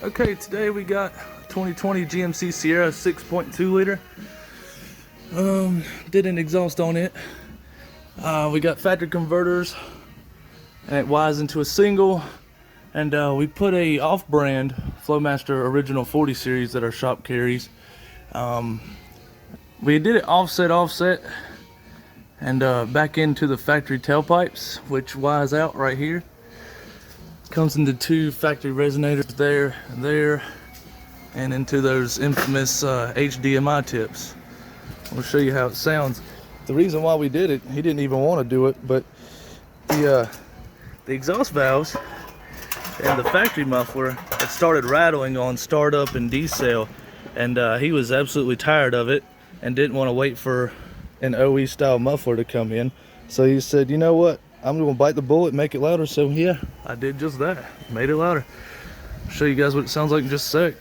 Okay, today we got 2020 GMC Sierra 6.2 liter. Did an exhaust on it. We got factory converters, and it wires into a single. And we put a off-brand Flowmaster original 40 series that our shop carries. We did it offset, and back into the factory tailpipes, which wires out right here. Comes into two factory resonators there and there, and into those infamous HDMI tips. I'll show you how it sounds. The reason why we did it, he didn't even want to do it, but the exhaust valves and the factory muffler had started rattling on startup and decel, and he was absolutely tired of it and didn't want to wait for an OE style muffler to come in. So he said, you know what, I'm gonna bite the bullet and make it louder. So yeah, I did just that, made it louder. I'll show you guys what it sounds like in just a sec.